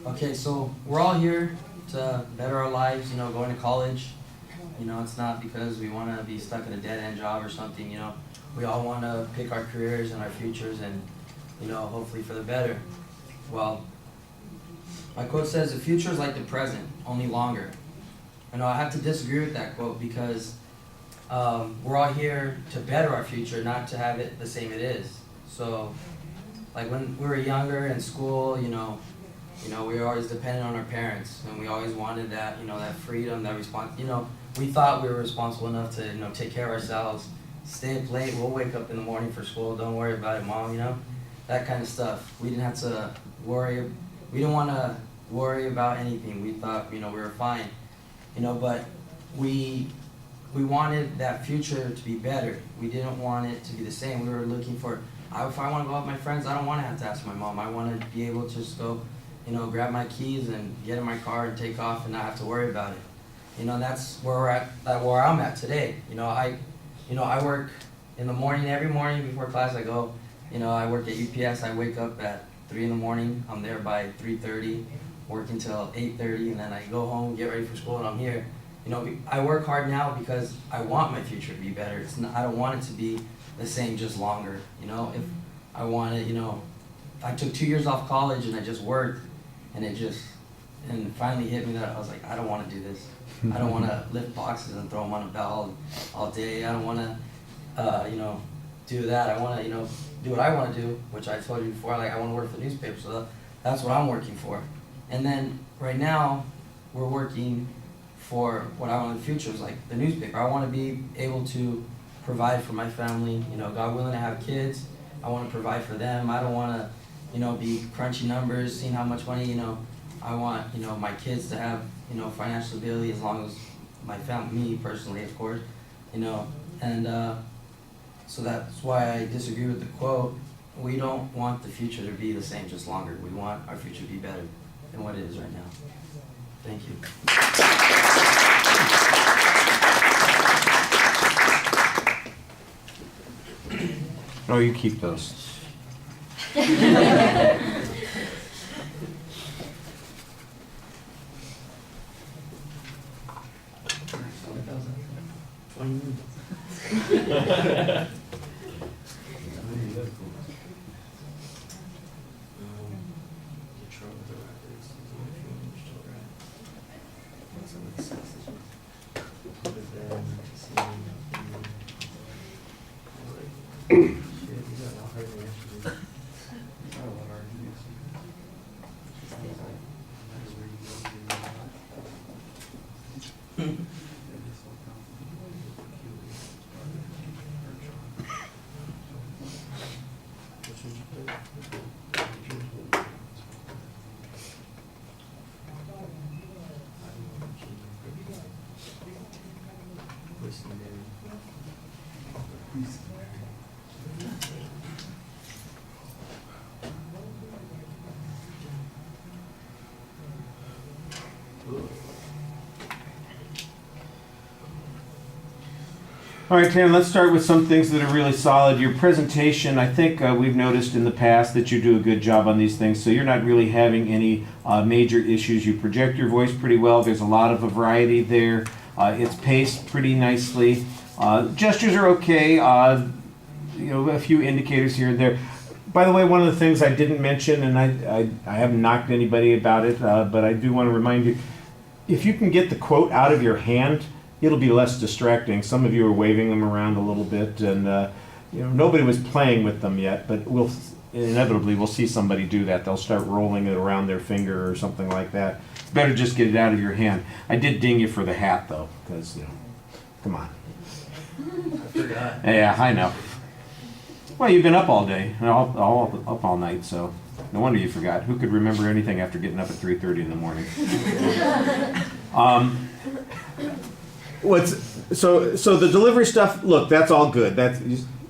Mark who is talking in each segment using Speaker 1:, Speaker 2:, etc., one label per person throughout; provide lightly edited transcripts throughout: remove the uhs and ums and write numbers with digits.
Speaker 1: Okay, so we're all here to better our lives, going to college. It's not because we want to be stuck in a dead-end job or something, We all want to pick our careers and our futures and, hopefully for the better. Well, my quote says, the future is like the present, only longer. I have to disagree with that quote because we're all here to better our future, not to have it the same it is. So, like when we were younger in school, we were always dependent on our parents, and we always wanted that, that freedom, that response. We thought we were responsible enough to, take care of ourselves, stay up late. We'll wake up in the morning for school. Don't worry about it, Mom. That kind of stuff. We didn't have to worry. We didn't want to worry about anything. We thought, we were fine, But we wanted that future to be better. We didn't want it to be the same. We were looking for. If I want to go out with my friends, I don't want to have to ask my mom. I want to be able to just go, grab my keys and get in my car and take off and not have to worry about it. That's where we're at. Where I'm at today. I work in the morning. Every morning before class, I go. I work at UPS. I wake up at 3 in the morning. I'm there by 3:30, working till 8:30, and then I go home, get ready for school, and I'm here. I work hard now because I want my future to be better. I don't want it to be the same, just longer. If I wanted, I took 2 years off college and I just worked, and and finally hit me that I was like, I don't want to do this. I don't want to lift boxes and throw them on a belt all day. I don't want to, do that. I want to, do what I want to do, which I told you before. I want to work for the newspaper, so that's what I'm working for. And then right now, we're working for what I want in the future is like the newspaper. I want to be able to provide for my family. God willing to have kids. I want to provide for them. I don't want to, be crunching numbers, seeing how much money, I want, my kids to have, financial stability as long as my family, me personally, of course, and so that's why I disagree with the quote. We don't want the future to be the same, just longer. We want our future to be better than what it is right now. Thank you.
Speaker 2: Oh, you keep those. All right, Teran, let's start with some things that are really solid. Your presentation, I think we've noticed in the past that you do a good job on these things, so you're not really having any major issues. You project your voice pretty well. There's a lot of a variety there. It's paced pretty nicely. Gestures are okay. A few indicators here and there. By the way, one of the things I didn't mention, and I haven't knocked anybody about it, but I do want to remind you, if you can get the quote out of your hand, it'll be less distracting. Some of you are waving them around a little bit, and nobody was playing with them yet, but inevitably we'll see somebody do that. They'll start rolling it around their finger or something like that. It's better just get it out of your hand. I did ding you for the hat though, because come on.
Speaker 1: I forgot.
Speaker 2: Yeah, I know. Well, you've been up all day, all up all night, so no wonder you forgot. Who could remember anything after getting up at 3:30 in the morning? So the delivery stuff, look, that's all good.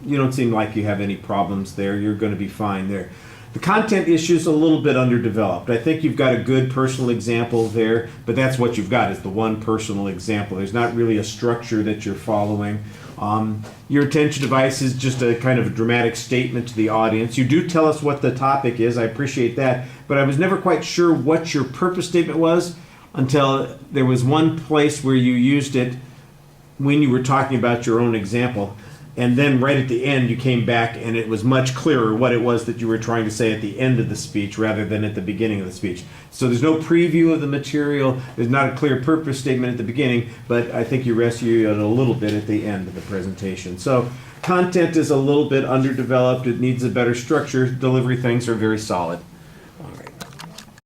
Speaker 2: You don't seem like you have any problems there. You're going to be fine there. The content issue is a little bit underdeveloped. I think you've got a good personal example there, but that's what you've got is the one personal example. There's not really a structure that you're following. Your attention device is just a kind of a dramatic statement to the audience. You do tell us what the topic is. I appreciate that. But I was never quite sure what your purpose statement was until there was one place where you used it when you were talking about your own example. And then right at the end, you came back and it was much clearer what it was that you were trying to say at the end of the speech rather than at the beginning of the speech. So there's no preview of the material. There's not a clear purpose statement at the beginning, but I think you rescue it a little bit at the end of the presentation. So content is a little bit underdeveloped. It needs a better structure. Delivery things are very solid.